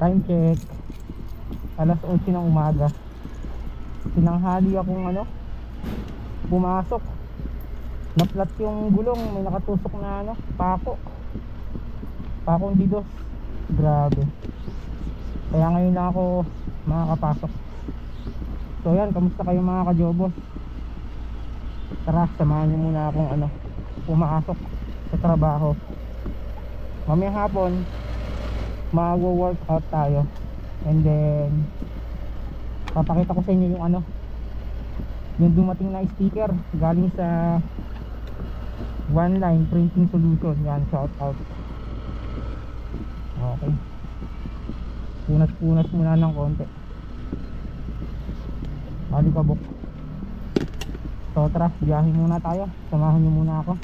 Time check, alas 11 ng umaga. Tinanghali akong pumasok. Naplat yung gulong, may nakatusok na pakong didos. Grabe. Kaya ngayon lang ako makakapasok. So yan, kamusta kayo mga kajobos? Tara, samahan nyo muna akong pumasok sa trabaho. Mamayang hapon mag-workout tayo. And then papakita ko sa inyo yung dumating na sticker galing sa One Line Printing Solution. Yan, shout out. Okay, punas muna ng konti. Alikabok. So tara, biyahe muna tayo. Samahan nyo muna ako.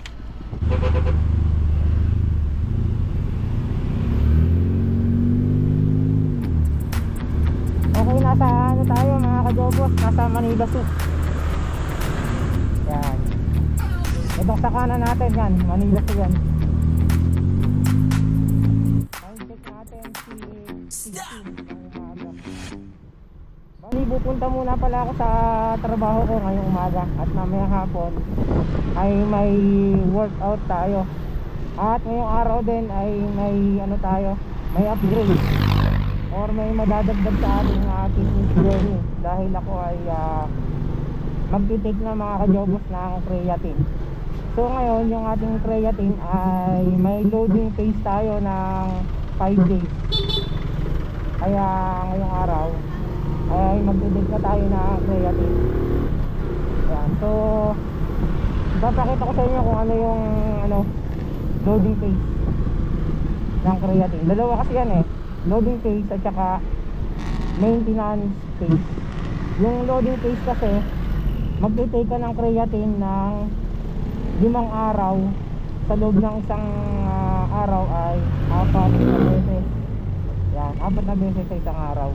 Okay, nasa tayo mga kajobos? Nasa Manila Zoo. Yan, itong sa kanan natin, yan, Manila Zoo yan. Time check natin si 16 ng umaga. Bali, pupunta muna pala ako sa trabaho ko ngayong umaga. At mamayang hapon ay may workout tayo. At ngayong araw din ay may may upgrade or may madadagdag sa ating journey. Dahil ako ay magtitake na mga kajobos ng creatine. So ngayon yung ating creatine ay may loading phase tayo ng 5 days. Kaya ngayong araw ay magtitake na tayo ng creatine. Ayan, so ipapakita ko sa inyo kung ano yung loading phase ng creatine. Dalawa kasi yan loading phase at saka maintenance phase. Yung loading phase kasi magtitake ka ng creatine ng 5 araw. Sa loob ng isang araw ay 4 na beses. Yan, 4 na beses sa isang araw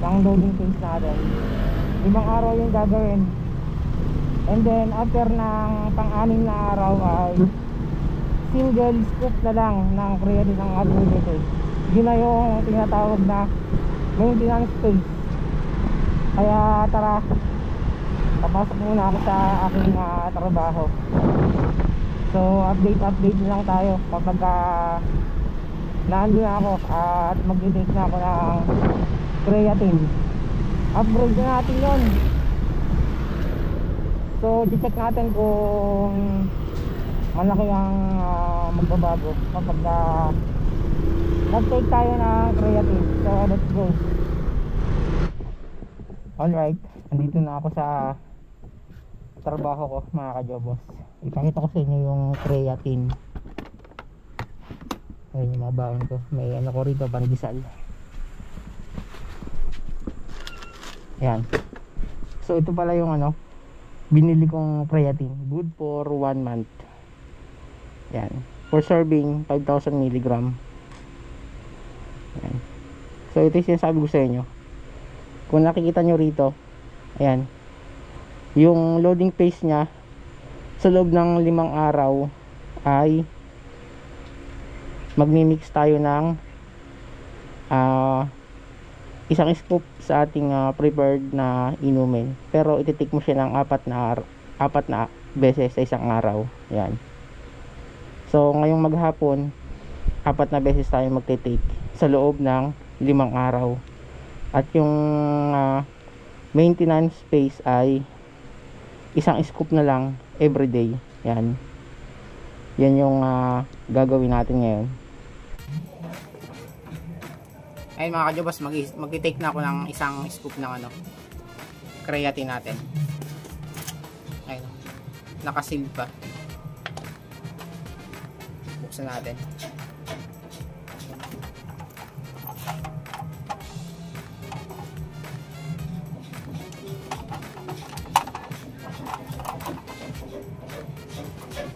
ang loading phase natin. 5 araw yung gagawin. And then after ng pang-anim na araw ay single scoop na lang ng creatine ng ating ibigay. Yun na yung tinatawag na maintenance phase. Kaya tara, papasok muna ako sa aking trabaho. So update na lang tayo kapag naandun na ako at mag-take na ako ng creatine. Upgrade na natin yun. So check natin kung malaki ang magbabago kapag nag-take tayo ng creatine. So let's go. Alright, andito na ako sa trabaho ko mga kajobos. Ipakita ko sa inyo yung creatine. Ayun yung mga baon ko. May ko rito, pandesal. Ayan. So ito pala yung binili kong creatine. Good for 1 month. Ayan. For serving 5,000 mg. Ayan. So ito yung sinasabi ko sa inyo. Kung nakikita nyo rito, ayan, yung loading phase nya sa loob ng 5 araw ay magmi-mix tayo ng isang scoop sa ating prepared na inumin. Pero ititik mo siya ng 4 na beses sa isang araw. Ayan. So ngayong maghapon 4 na beses tayo magte-take sa loob ng 5 araw. At yung maintenance phase ay isang scoop na lang everyday. Yan. Yan yung gagawin natin ngayon. Ayun mga kajobas, mag-take na ako ng isang scoop ng creatine natin. Ayun. Nakasil pa. Buksan natin.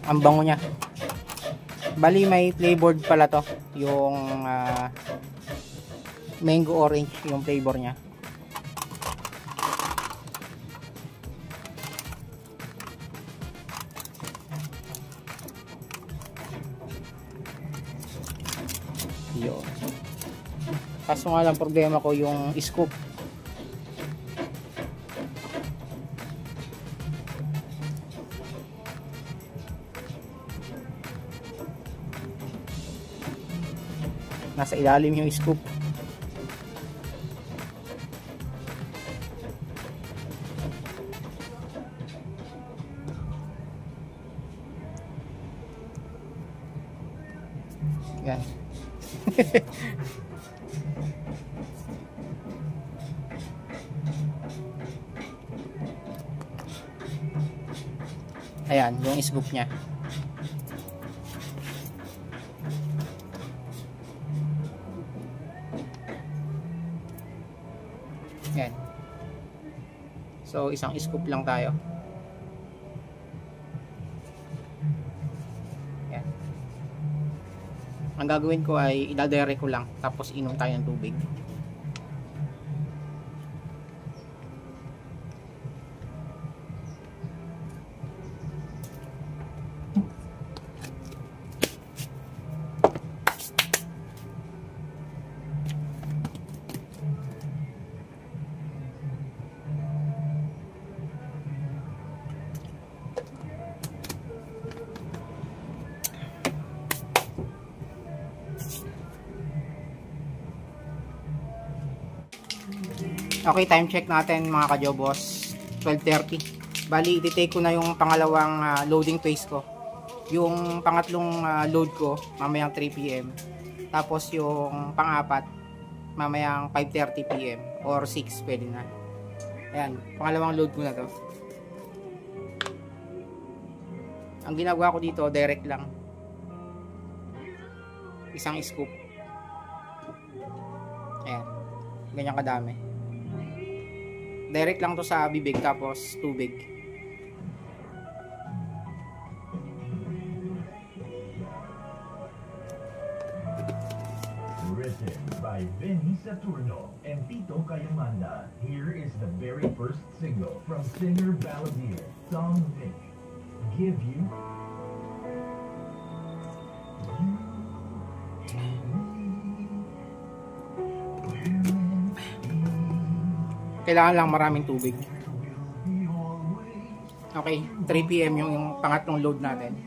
Ang bango niya. Bali may flavored pala to, yung mango orange yung flavor niya. Yun. Kaso nga lang problema ko yung scoop. Nasa ilalim yung scoop. Yan. Ayan, yung scoop niya. Yan. So, isang scoop lang tayo. Yan. Ang gagawin ko ay idadere ko lang, tapos inom tayo ng tubig. Okay, time check natin mga kajobos, 12:30. Bali, i-take ko na yung pangalawang loading phase ko. Yung pangatlong load ko, mamayang 3 PM. Tapos yung pang-apat, mamayang 5:30 PM or 6, pwede na. Ayan, pangalawang load ko na to. Ang ginagawa ko dito, direct lang. Isang scoop. Ayan, ganyan kadami. Direct lang to sa bibig, tapos tubig. Written by Vinny Saturno and Tito Cayamanda. Here is the very first single from singer balladeer Tom Vick. Give you. Kailangan lang maraming tubig. Okay, 3 PM yung pangatlong load natin.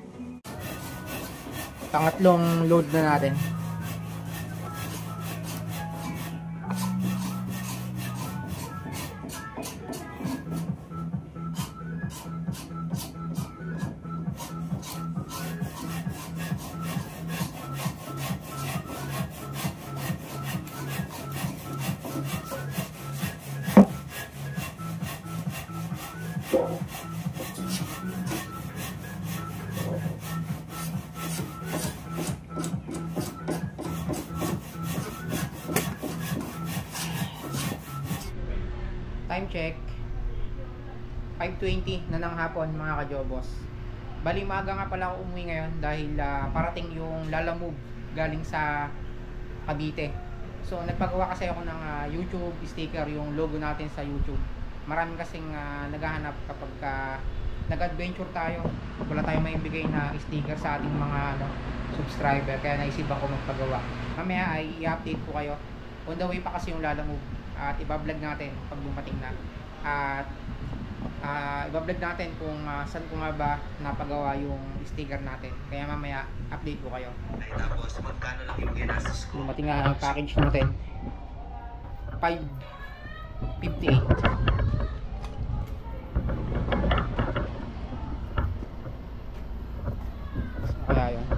Pangatlong load na natin. Time check, 5:20 na ng hapon mga kajobos. Bali, maaga nga pala ako umuwi ngayon dahil parating yung Lalamove galing sa Cavite. So nagpagawa kasi ako ng YouTube sticker, yung logo natin sa YouTube. Marami kasing naghahanap kapag nag-adventure tayo, wala tayong maibigay na sticker sa ating mga subscriber, kaya naisipan ko magpagawa. Mamaya ay i-update ko kayo. On the way pa kasi yung Lalamove at ibablog natin pag dumating na, at ibablog natin kung saan ko nga ba napagawa yung sticker natin, kaya mamaya update ko kayo. Tapos magkano lang yung ginastos ko. Dumating nga ang package natin, 558. Kaya yun.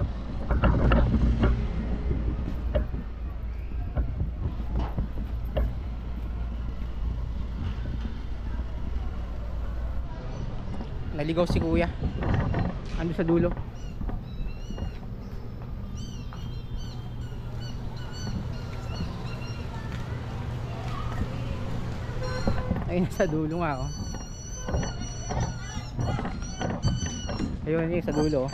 Naligaw si kuya. Ano sa dulo? Ayun sa dulo nga oh. Ayun yung sa dulo oh.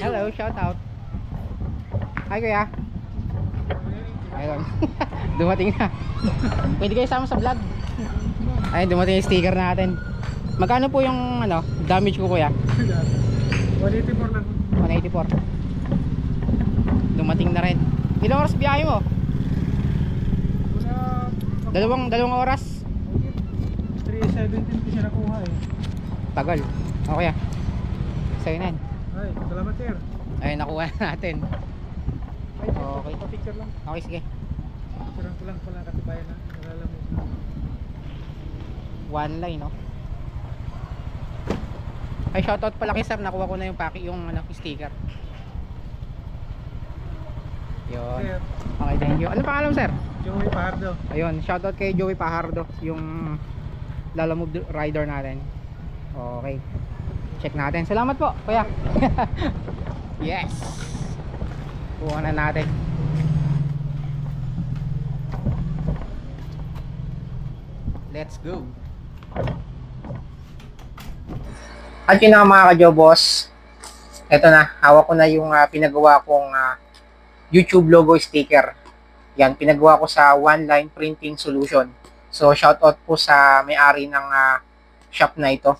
Hello, shout out. Hi kuya. Hi Ayun. Dumating na. Pwede kayo sama sa vlog. Ayun, dumating yung sticker natin. Magkano po yung ano, damage ko kuya? 184 lang. 184. Dumating na rin. Ilang oras biyahe mo? Wala. Dalawang oras. 317 ko siya nakuha eh. Tagal. Okay ah. Sa'yo na yan. Ay, salamat sir. Ayun, nakuha na natin. Ay, Okay. picture lang. Okay, sige. Picture ko lang pala katibayan na. Nalalamig. One line, no? Ay, shoutout pala kay sir. Nakuha ko na yung yung ano, sticker. Yun. Sir, Okay, thank you. Ano pangalan mo, sir? Joey Pardo. Ayun, shoutout kay Joey Pajardo, yung Lalamove rider natin. Okay. Check natin. Salamat po, kuya. Yes. Kuha na natin. Let's go. At yun na mga ka-Jobos. Ito na, hawak ko na yung pinagawa kong YouTube logo sticker. Yan, pinagawa ko sa One Line Printing Solution. So, shoutout po sa may-ari ng shop na ito.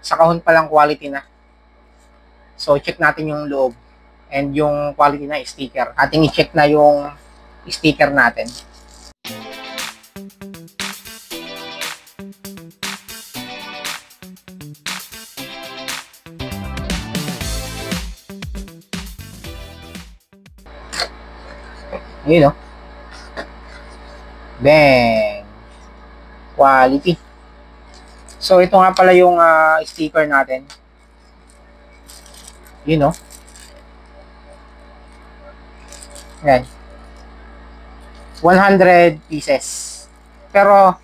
Sa kahon pa lang quality na. So, check natin yung loob and yung quality na sticker. Ating i-check na yung sticker natin. Ayun, oh. Bang! Quality. So, ito nga pala yung sticker natin. Yun, oh. Yan. 100 pieces. Pero,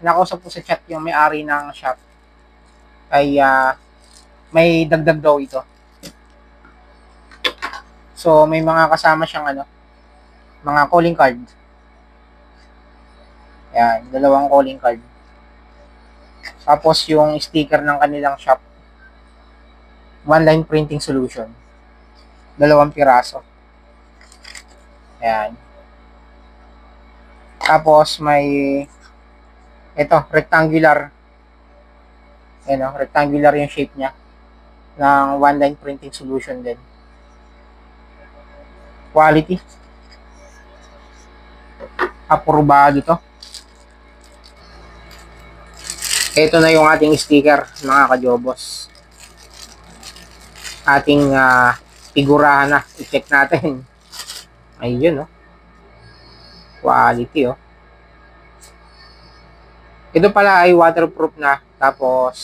nakausap ko sa chat yung may-ari ng shop. Ay, may dagdag daw ito. So, may mga kasama siyang ano, mga calling card. Yan, 2 calling card. Tapos yung sticker ng kanilang shop. One Line Printing Solution. 2 piraso. Yan. Tapos may ito, rectangular. Yan, rectangular yung shape niya ng One Line Printing Solution din. Quality. Aprobado to. Ito na yung ating sticker, mga ka-Jobos. Ating figurahan na. I-check natin. Ayun, oh. Quality, oh. Ito pala ay waterproof na. Tapos,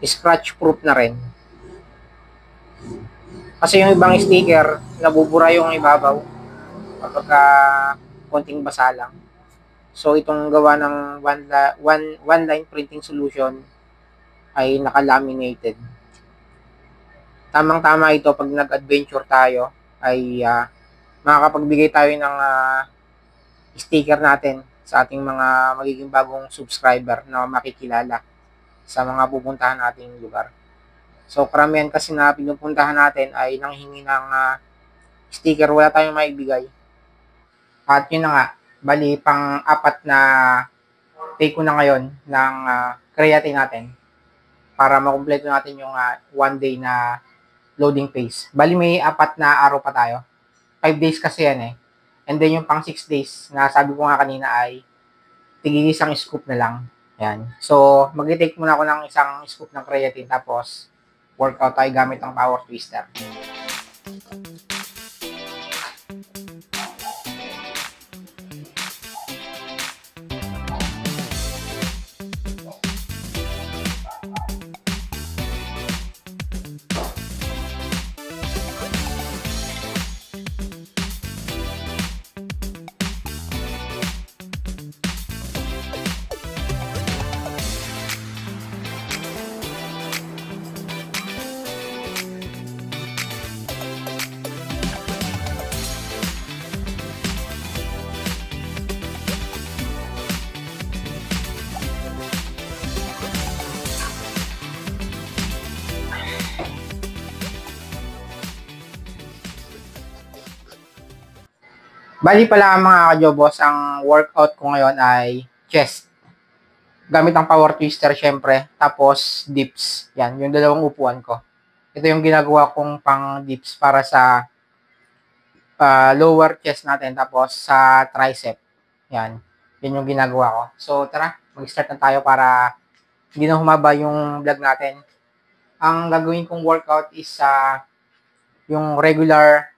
scratch proof na rin. Kasi yung ibang sticker, nabubura yung ibabaw kapag konting basa lang. So, itong gawa ng one line printing solution ay naka-laminated. Tamang-tama ito pag nag-adventure tayo ay makakapagbigay tayo ng sticker natin sa ating mga magiging bagong subscriber na makikilala sa mga pupuntahan nating lugar. So, karamihan kasi na pinupuntahan natin ay nanghingi ng sticker. Wala tayong maibigay. At yun na nga, bali pang-4 na take ko na ngayon ng creatine natin para makumpleto natin yung 1 day na loading phase. Bali may 4 na araw pa tayo. 5 days kasi yan eh. And then yung pang 6 days na sabi ko nga kanina ay tigil isang scoop na lang. Yan. So, mag-take muna ako ng isang scoop ng creatine tapos workout tayo gamit ang power twister. Bali pala mga kajobos, ang workout ko ngayon ay chest. Gamit ang power twister syempre, tapos dips. Yan, yung dalawang upuan ko. Ito yung ginagawa kong pang dips para sa lower chest natin, tapos sa tricep. Yan, yun yung ginagawa ko. So tara, mag-start na tayo para hindi na humaba yung vlog natin. Ang gagawin kong workout is yung regular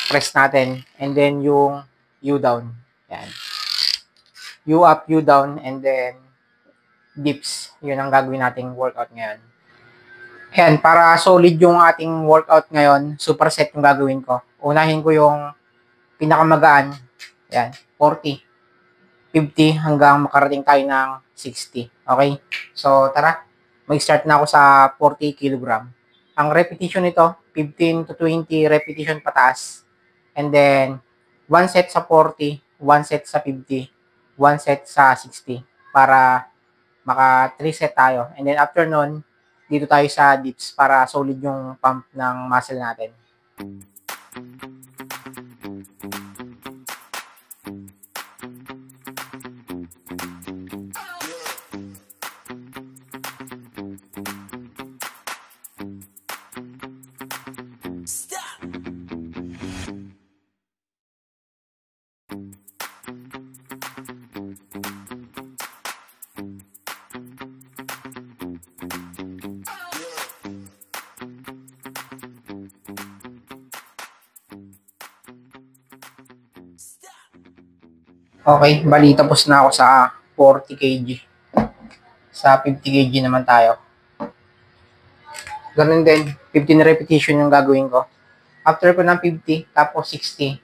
press natin, and then yung U down. Yan. U up, U down, and then dips. Yun ang gagawin nating workout ngayon. Yan, para solid yung ating workout ngayon, superset yung gagawin ko. Unahin ko yung pinakamagaan. Yan, 40, 50 hanggang makarating tayo ng 60. Okay? So, tara. Mag-start na ako sa 40 kg. Ang repetition nito, 15 to 20 repetition pataas. And then, 1 set sa 40, 1 set sa 50, 1 set sa 60 para maka 3 set tayo. And then after nun, dito tayo sa dips para solid yung pump ng muscle natin. Okay, bali tapos na ako sa 40 kg. Sa 50 kg naman tayo. Ganun din, 15 repetition yung gagawin ko. After ko ng 50, tapos 60,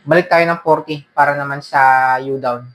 balik tayo ng 40 para naman sa U down.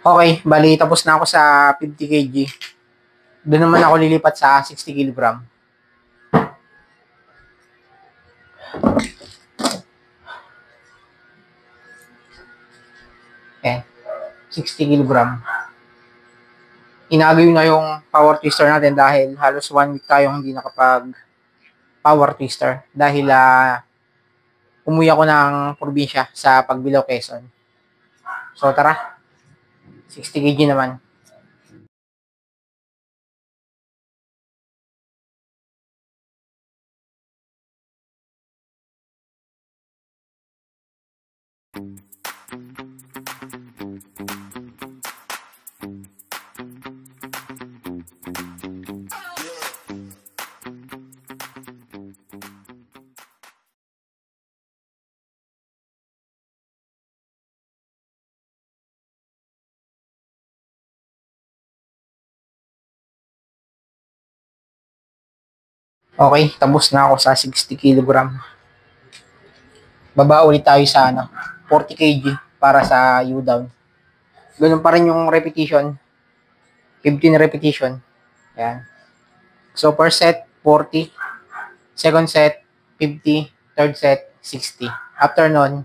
Okay, bali tapos na ako sa 50 kg. Doon naman ako lilipat sa 60 kg. Okay, 60 kg. Inagay na yung power twister natin dahil halos 1 week tayong hindi nakapag power twister dahil umuwi ako ng probinsya sa Pagbilao, Quezon. So tara, 60 kg naman. Okay, tapos na ako sa 60 kg. Baba ulit tayo sa 40 kg para sa U down. Ganun pa rin yung repetition. 15 repetition. Ayan. So, first set, 40. Second set, 50. Third set, 60. After nun,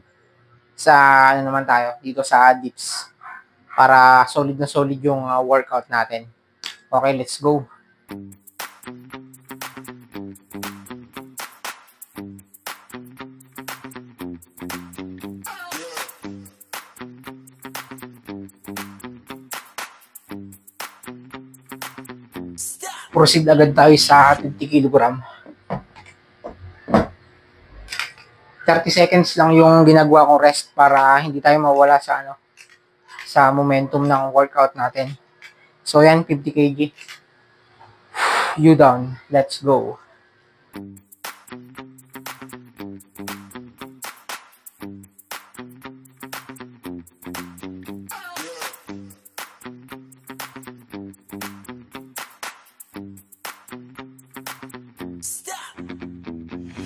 sa ano naman tayo, dito sa dips. Para solid na solid yung workout natin. Okay, let's go. Proceed agad tayo sa 50 kg. 30 seconds lang yung ginagawa kong rest para hindi tayo mawala sa sa momentum ng workout natin. So yan, 50 kg. You down. Let's go.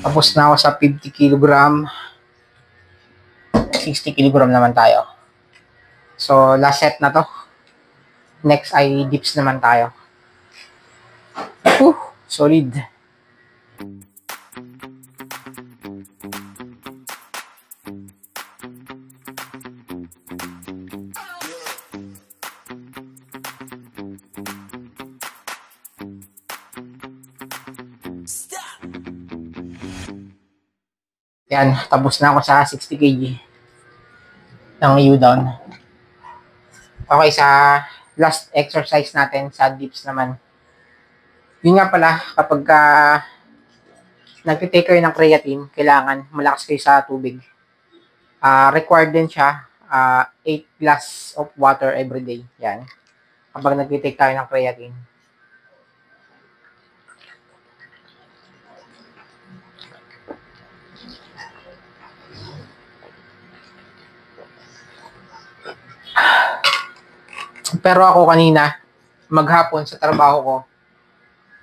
Tapos na ako sa 50 kg. 60 kg naman tayo. So, last set na to. Next ay dips naman tayo. Solid. Yan, tapos na ako sa 60 kg ng U-down. Okay, sa last exercise natin sa dips naman. Yun nga pala, kapag nagtitake kayo ng creatine, kailangan malakas kayo sa tubig. Required din siya, 8 glass of water every day. Yan, kapag nagtitake tayo ng creatine. Pero ako kanina, maghapon sa trabaho ko,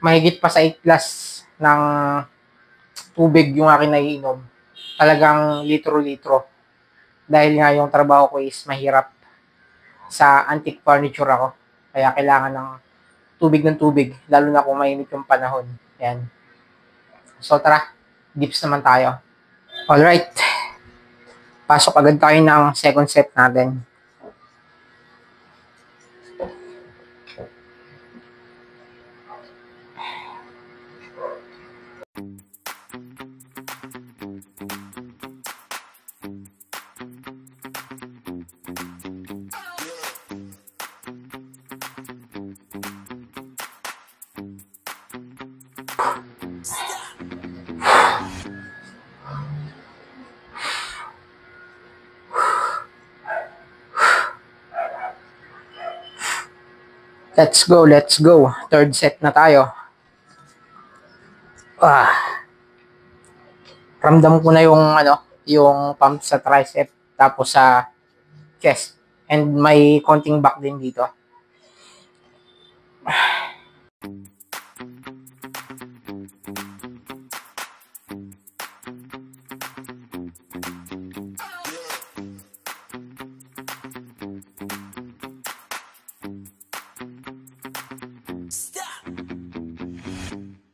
mahigit pa sa 8 glass ng tubig yung akin naiinom. Talagang litro-litro. Dahil nga yung trabaho ko is mahirap. Sa antique furniture ako. Kaya kailangan ng tubig. Lalo na kung mainit yung panahon. Yan. So tara, dips naman tayo. Alright. Pasok agad tayo ng second set natin. Let's go. Third set na tayo. Ramdam ko na yung pump sa tricep tapos sa chest. And may konting back din dito.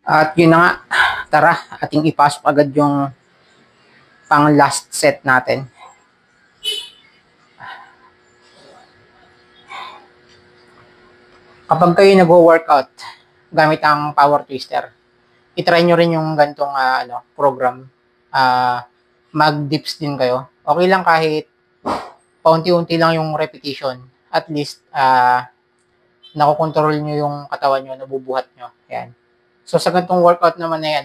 At yun na nga, tara, ating ipasok agad yung pang last set natin. Kapag kayo nag-workout gamit ang power twister, itry nyo rin yung gantong program. Mag-dips din kayo. Okay lang kahit paunti-unti lang yung repetition. At least, nakokontrol nyo yung katawan nyo, nabubuhat nyo. Yan. So, sa ganitong workout naman ay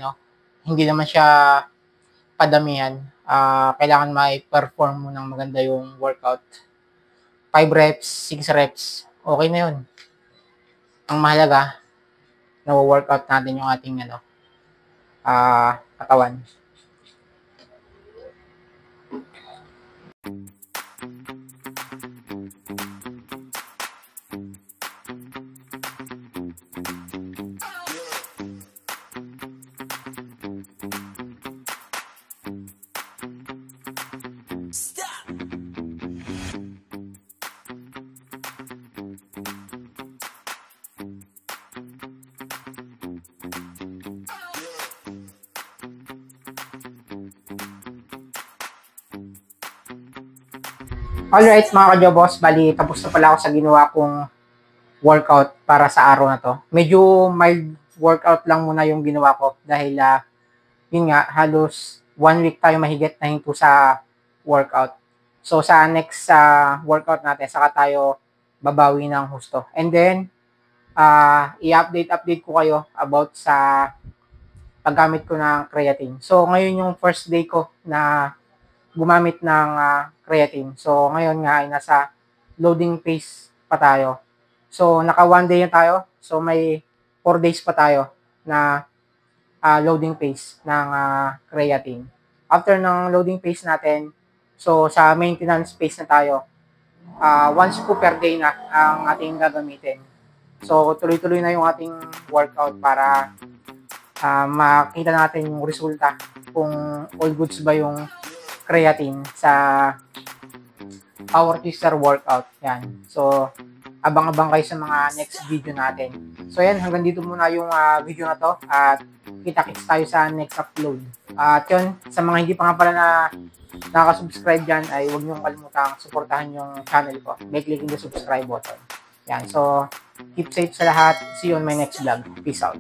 hindi naman siya padamihan. Kailangan ma-perform mo ng maganda yung workout. 5 reps, 6 reps, okay na yun. Ang mahalaga, na-workout natin yung ating katawan. Alright mga ka-jobos, bali tapos na pala ako sa ginawa kong workout para sa araw na to. Medyo mild workout lang muna yung ginawa ko dahil yun nga, halos 1 week tayo mahigit na hinto sa workout. So sa next workout natin, saka tayo babawi ng husto. And then, i-update ko kayo about sa paggamit ko ng creatine. So ngayon yung first day ko na gumamit ng creatine. So, ngayon nga ay nasa loading phase pa tayo. So, naka 1 day na tayo. So, may 4 days pa tayo na loading phase ng creatine. After ng loading phase natin, so sa maintenance phase na tayo, once po per day na ang ating gagamitin. So tuloy-tuloy na yung ating workout para makita natin yung resulta kung all goods ba yung creatine sa Power Twister workout. Yan. So abang-abang kayo sa mga next video natin. So yan, hanggang dito muna yung video na to at kita-kits tayo sa next upload. At yun, sa mga hindi pa nga pala na nakaka-subscribe dyan ay huwag niyong kalimutang suportahan yung channel ko by clicking the subscribe button. Yan, so keep safe sa lahat. See you on my next vlog. Peace out.